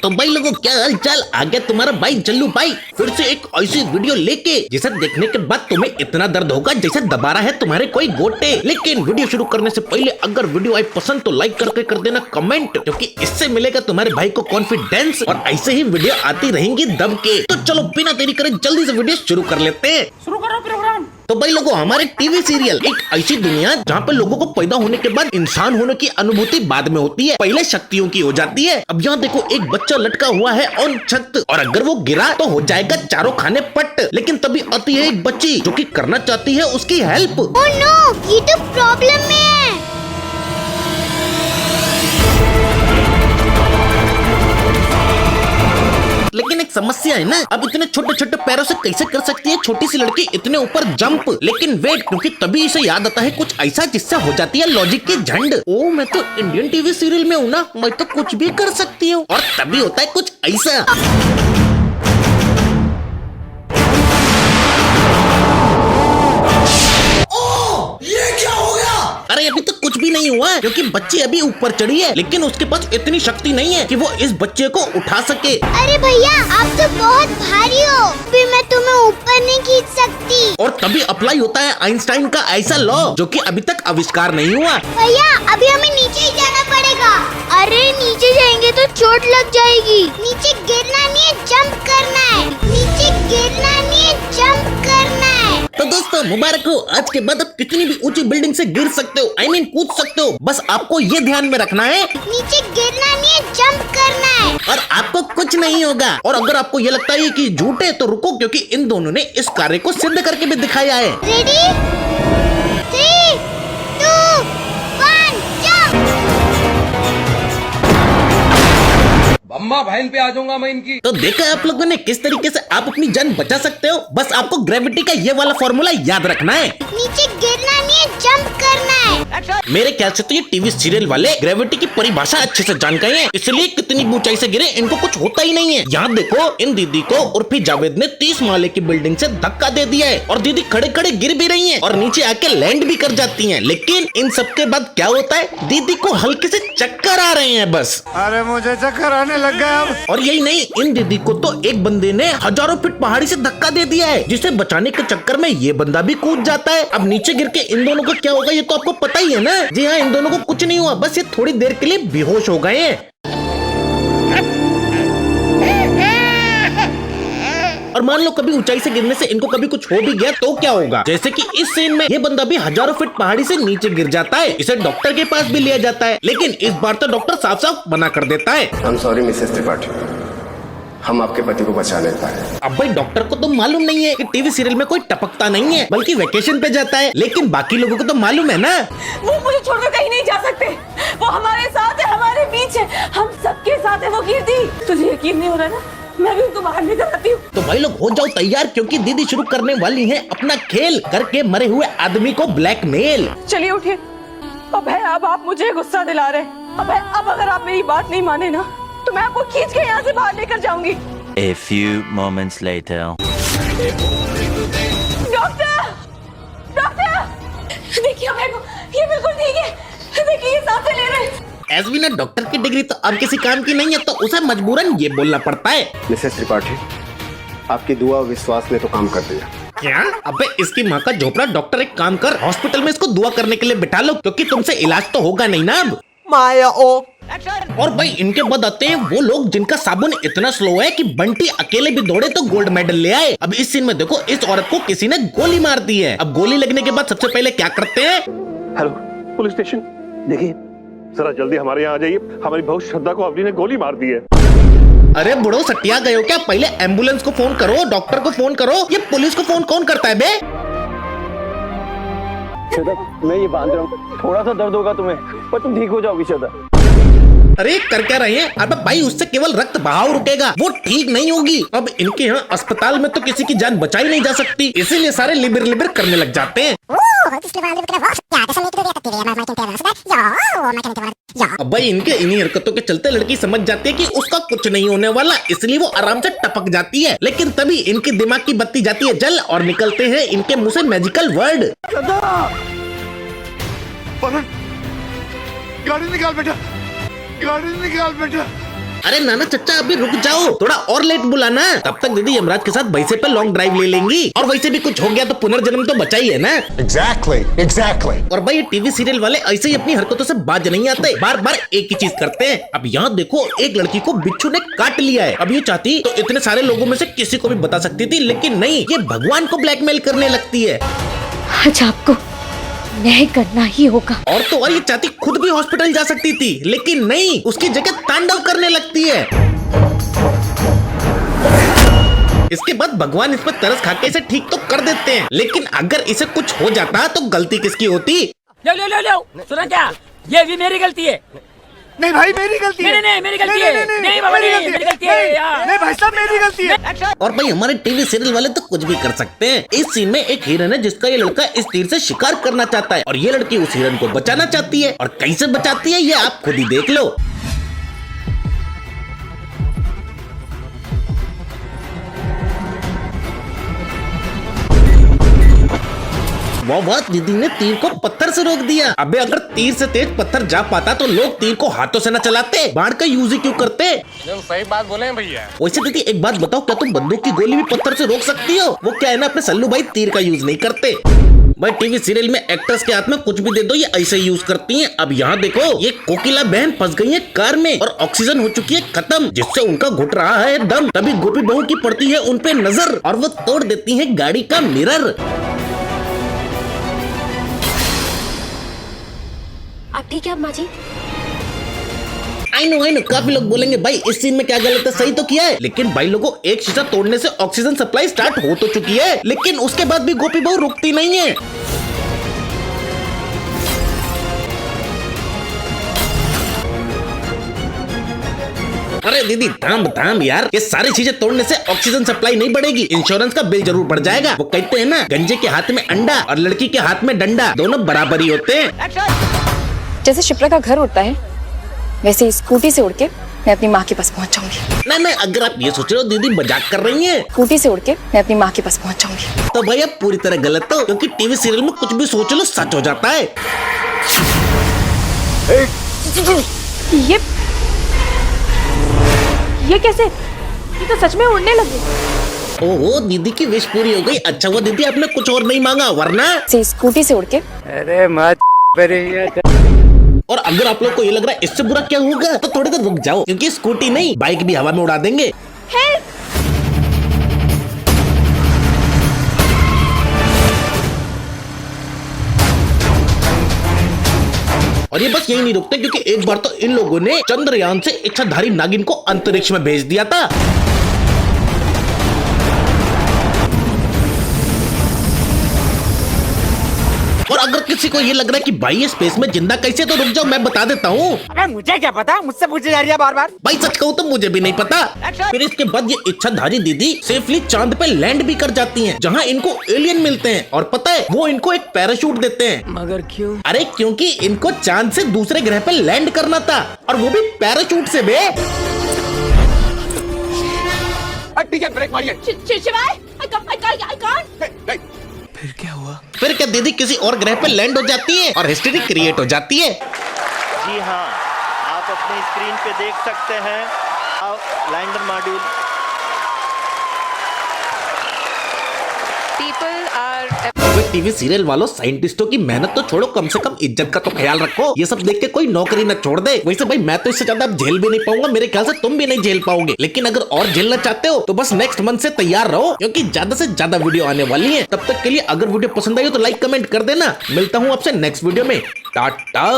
तो भाई लोगों, क्या हाल चाल? आ गया तुम्हारा भाई जल्लू भाई फिर से एक ऐसी वीडियो लेके जिसे देखने के बाद तुम्हें इतना दर्द होगा जैसे दबा रहा है तुम्हारे कोई गोटे। लेकिन वीडियो शुरू करने से पहले अगर वीडियो आई पसंद तो लाइक करके कर देना कमेंट, क्योंकि इससे मिलेगा तुम्हारे भाई को कॉन्फिडेंस और ऐसे ही वीडियो आती रहेंगी दब के। तो चलो बिना देरी करे जल्दी से वीडियो शुरू कर लेते हैं। शुरू करो प्रोग्राम। तो भाई लोगों, हमारे टीवी सीरियल एक ऐसी दुनिया जहाँ पे लोगों को पैदा होने के बाद इंसान होने की अनुभूति बाद में होती है, पहले शक्तियों की हो जाती है। अब यहाँ देखो, एक बच्चा लटका हुआ है ऑन छत और अगर वो गिरा तो हो जाएगा चारों खाने पट। लेकिन तभी आती है एक बच्ची जो कि करना चाहती है उसकी हेल्प। ओह नो, ये तो प्रॉब्लम में है। लेकिन एक समस्या है ना, अब इतने छोटे छोटे पैरों से कैसे कर सकती है छोटी सी लड़की इतने ऊपर जंप? लेकिन वेट, क्योंकि तभी इसे याद आता है कुछ ऐसा जिससे हो जाती है लॉजिक की झंड। ओ, मैं तो इंडियन टीवी सीरियल में हूँ ना, मैं तो कुछ भी कर सकती हूँ। और तभी होता है कुछ ऐसा। अरे अभी तक कुछ भी नहीं हुआ है, क्योंकि बच्ची अभी ऊपर चढ़ी है, लेकिन उसके पास इतनी शक्ति नहीं है कि वो इस बच्चे को उठा सके। अरे भैया, आप तो बहुत भारी हो, फिर मैं तुम्हें ऊपर नहीं खींच सकती। और तभी अप्लाई होता है आइंस्टाइन का ऐसा लॉ जो कि अभी तक आविष्कार नहीं हुआ। भैया, अभी हमें नीचे ही जाना पड़ेगा। अरे नीचे जाएंगे तो चोट लग जाएगी। नीचे गिरना नहीं है, जंप करना है। नीचे गिरना नहीं है, जंप करना है। तो दोस्तों मुबारक हो, आज के बाद आप कितनी भी ऊंची बिल्डिंग से गिर सकते हो, I mean कूद सकते हो। बस आपको ये ध्यान में रखना है, नीचे गिरना नहीं है, जंप करना है। और आपको कुछ नहीं होगा। और अगर आपको ये लगता है कि झूठ है तो रुको, क्योंकि इन दोनों ने इस कार्य को सिद्ध करके भी दिखाया है। Ready, 3, 2, 1, jump. अम्मा बहन पे आ जाऊंगा मैं इनकी। तो देखा आप लोगों ने किस तरीके से आप अपनी जान बचा सकते हो। बस आपको ग्रेविटी का ये वाला फॉर्मूला याद रखना है। नीचे गिरना नहीं है, जंप करना है। मेरे ख्याल से तो ये टीवी सीरियल वाले ग्रेविटी की परिभाषा अच्छे से जान गए हैं, इसलिए कितनी भी ऊंचाई से गिरे इनको कुछ होता ही नहीं है। यहाँ देखो, इन दीदी को उर्फी जावेद ने 30 माले की बिल्डिंग से धक्का दे दिया है और दीदी खड़े खड़े गिर भी रही है और नीचे आके लैंड भी कर जाती है। लेकिन इन सब के बाद क्या होता है, दीदी को हल्के से चक्कर आ रहे हैं बस। अरे मुझे चक्कर आने लग गया अब। और यही नहीं, इन दीदी को तो एक बंदे ने हजारों फीट पहाड़ी से धक्का दे दिया है, जिसे बचाने के चक्कर में ये बंदा भी कूद जाता है। अब नीचे गिर के इन दोनों को क्या होगा ये तो आपको पता ही है ना। जी हाँ, इन दोनों को कुछ नहीं हुआ, बस ये थोड़ी देर के लिए बेहोश हो गए हैं। और मान लो कभी ऊंचाई से गिरने से इनको कभी कुछ हो भी गया तो क्या होगा? जैसे कि इस सीन में ये बंदा भी हजारों फीट पहाड़ी से नीचे गिर जाता है, इसे डॉक्टर के पास भी लिया जाता है, लेकिन इस बार तो डॉक्टर साफ साफ मना कर देता है। I'm sorry, मिसेस त्रिपाठी, हम आपके पति को बचा नहीं पाए। अब भाई डॉक्टर को तो मालूम नहीं है कि टीवी सीरियल में कोई टपकता नहीं है, बल्कि वेकेशन पे जाता है, लेकिन बाकी लोगों को तो मालूम है ना। वो मुझे छोड़कर कहीं नहीं जा सकते, वो हमारे साथ है, हमारे बीच है, हम सबके साथ है। वो कीर्ति, तुझे यकीन नहीं हो रहा ना, मैं भी उनको बाहर लेकर आती हूँ। तो भाई लोग हो जाओ तैयार, क्योंकि दीदी शुरू करने वाली है अपना खेल करके मरे हुए आदमी को ब्लैकमेल। चलिए उठिए। अब है, अब आप मुझे गुस्सा दिला रहे हैं। अब है, अब अगर आप मेरी बात नहीं माने ना तो मैं आपको खींच के यहाँ से बाहर लेकर जाऊंगी। A few moments later. Doctor, doctor, देखिए अभय को, ये बिल्कुल ठीक है। देखिए ये सांसें ले रहे हैं। एसवी ने डॉक्टर की डिग्री तो अब किसी काम की नहीं है, तो उसे मजबूरन ये बोलना पड़ता है। मिसेस त्रिपाठी, आपकी दुआ और विश्वास ने तो काम कर दिया। क्या? अबे इसकी माँ का झोपड़ा। डॉक्टर एक काम कर, हॉस्पिटल में इसको दुआ करने के लिए बिठा लो, क्योंकि तुमसे इलाज तो होगा नहीं ना अब। माया ओ। और भाई इनके बाद आते हैं वो लोग जिनका साबुन इतना स्लो है कि बंटी अकेले भी दौड़े तो गोल्ड मेडल ले आए। अब इस सीन में देखो, इस औरत को किसी ने गोली मार दी है। अब गोली लगने के बाद सबसे पहले क्या करते हैं? हेलो पुलिस स्टेशन, देखिए जरा जल्दी हमारे यहाँ आ जाइए, हमारी बहू श्रद्धा को अवनी ने गोली मार दी है। अरे बुढ़ो सटिया गए हो क्या? पहले एम्बुलेंस को फोन करो, डॉक्टर को फोन करो, ये पुलिस को फोन कौन करता है बे? श्रद्धा, मैं ये बांध रहा हूँ, थोड़ा सा दर्द होगा तुम्हें, पर तुम ठीक हो जाओगी श्रद्धा। अरे कर क्या रहे हैं? अबे भाई उससे केवल रक्त बहाव रुकेगा, वो ठीक नहीं होगी। अब इनके यहाँ अस्पताल में तो किसी की जान बचाई नहीं जा सकती, इसीलिए सारे लिबिर लिबिर करने लग जाते हैं। अब भाई इनके इन्हीं हरकतों के चलते लड़की समझ जाती है कि उसका कुछ नहीं होने वाला, इसलिए वो आराम से टपक जाती है। लेकिन तभी इनके दिमाग की बत्ती जाती है जल और निकलते हैं इनके मुंह से मैजिकल वर्ड। गाड़ी निकाल बेटा, गाड़ी निकाल बेटा। अरे नाना चच्चा अभी रुक जाओ, थोड़ा और लेट बुलाना। तब तक दीदी यमराज के साथ भैंसे पे लॉन्ग ड्राइव ले लेंगी, और वैसे भी कुछ हो गया तो पुनर्जन्म तो बचा ही है ना। Exactly. और भाई ये टीवी सीरियल वाले ऐसे ही अपनी हरकतों से बाज नहीं आते, बार बार एक ही चीज करते हैं। अब यहाँ देखो, एक लड़की को बिच्छू ने काट लिया है। अब ये चाहती तो इतने सारे लोगों में से किसी को भी बता सकती थी, लेकिन नहीं, ये भगवान को ब्लैकमेल करने लगती है। आज आपको नहीं करना ही होगा। और तो और ये चाहती खुद भी हॉस्पिटल जा सकती थी, लेकिन नहीं, उसकी जगह तांडव करने लगती है। इसके बाद भगवान इस पर तरस खा के इसे ठीक तो कर देते हैं, लेकिन अगर इसे कुछ हो जाता तो गलती किसकी होती? लो सुना क्या, ये भी मेरी गलती है। नहीं भाई मेरी गलती है। नहीं मेरी गलती है। नहीं बाबा नहीं, मेरी गलती है यार। नहीं भाई साहब मेरी गलती है। और भाई हमारे टीवी सीरियल वाले तो कुछ भी कर सकते हैं। इस सीन में एक हिरन है जिसका ये लड़का इस तीर से शिकार करना चाहता है, और ये लड़की उस हिरन को बचाना चाहती है। और कैसे बचाती है ये आप खुद ही देख लो। वाह, दीदी ने तीर को पत्थर से रोक दिया। अबे अगर तीर से तेज पत्थर जा पाता तो लोग तीर को हाथों से न चलाते, बाण का यूज ही क्यों करते? सही बात बोले हैं भैया। वैसे दीदी एक बात बताओ, क्या तुम बंदूक की गोली भी पत्थर से रोक सकती हो? वो क्या है ना, अपने सल्लू भाई तीर का यूज नहीं करते। भाई टीवी सीरियल में एक्टर्स के हाथ में कुछ भी दे दो, ये ऐसे ही यूज करती हैं। अब यहाँ देखो, ये कोकिला बहन फंस गई है कार में और ऑक्सीजन हो चुकी है खत्म, जिससे उनका घुट रहा है दम। तभी गोपी बहू की पड़ती है उन पे नजर और वो तोड़ देती है गाड़ी का मिरर। आप ठीक है अम्मा जी? आई नो, काफी लोग बोलेंगे भाई इस सीन में क्या गलत है, सही तो किया है। लेकिन भाई लोगों, एक शीशा तोड़ने से ऑक्सीजन सप्लाई स्टार्ट हो तो चुकी है, लेकिन उसके बाद भी गोपी बहू रुकती नहीं है। अरे दीदी थाम यार, ये सारी चीजें तोड़ने से ऑक्सीजन सप्लाई नहीं बढ़ेगी, इंश्योरेंस का बिल जरूर बढ़ जाएगा। वो कहते हैं ना, गंजे के हाथ में अंडा और लड़की के हाथ में डंडा, दोनों बराबर ही होते हैं। जैसे शिप्रा का घर उड़ता है, वैसे स्कूटी से उड़ के मैं अपनी माँ के पास पहुँच जाऊंगी। नहीं, अगर आप ये सोच रहे हो दीदी मजाक कर रही हैं। स्कूटी से उड़ के मैं अपनी माँ के पास पहुँच जाऊंगी। तो भाई आप पूरी तरह गलत हो, क्योंकि टीवी सीरियल में कुछ भी सोच लो सच हो जाता है। ये कैसे? ये तो सच में उड़ने लगे। ओहो, दीदी की विश पूरी हो गई। अच्छा हुआ दीदी आपने कुछ और नहीं मांगा, वरना स्कूटी से उड़ के। अरे मत। और अगर आप लोग को ये लग रहा है इससे बुरा क्या होगा, तो थोड़ी देर रुक जाओ, क्योंकि स्कूटी नहीं बाइक भी हवा में उड़ा देंगे। और ये बस यही नहीं रुकते, क्योंकि एक बार तो इन लोगों ने चंद्रयान से इच्छाधारी नागिन को अंतरिक्ष में भेज दिया था। और अगर किसी को ये लग रहा है कि भाई ये स्पेस में जिंदा कैसे, तो रुक जाओ मैं बता देता हूँ। अरे मुझे क्या पता, मुझसे पूछे जा रही है बार बार। भाई सच कहूँ तो मुझे भी नहीं पता। फिर इसके बाद ये इच्छाधारी दीदी सेफली चांद पे लैंड भी कर जाती हैं, जहाँ इनको एलियन मिलते हैं, और पता है वो इनको एक पैराशूट देते हैं। मगर क्यों? अरे क्योंकि इनको चांद से दूसरे ग्रह पे लैंड करना था, और वो भी पैराशूट से बे। ठीक है, ब्रेक मारिए। फिर क्या दीदी किसी और ग्रह पे लैंड हो जाती है और हिस्ट्री क्रिएट हो जाती है। जी हाँ, आप अपनी स्क्रीन पे देख सकते हैं लैंडर मॉड्यूल। टीवी सीरियल वालों, साइंटिस्टों की मेहनत तो छोड़ो, कम से कम इज्जत का तो ख्याल रखो। ये सब देख के कोई नौकरी न छोड़ दे। वैसे भाई मैं तो इससे ज्यादा अब झेल भी नहीं पाऊंगा, मेरे ख्याल से तुम भी नहीं झेल पाओगे। लेकिन अगर और झेलना चाहते हो तो बस नेक्स्ट मंथ से तैयार रहो, क्योंकि ज्यादा से ज्यादा वीडियो आने वाली है। तब तक के लिए अगर वीडियो पसंद आई हो तो लाइक कमेंट कर देना। मिलता हूँ आपसे नेक्स्ट वीडियो में। टाटा।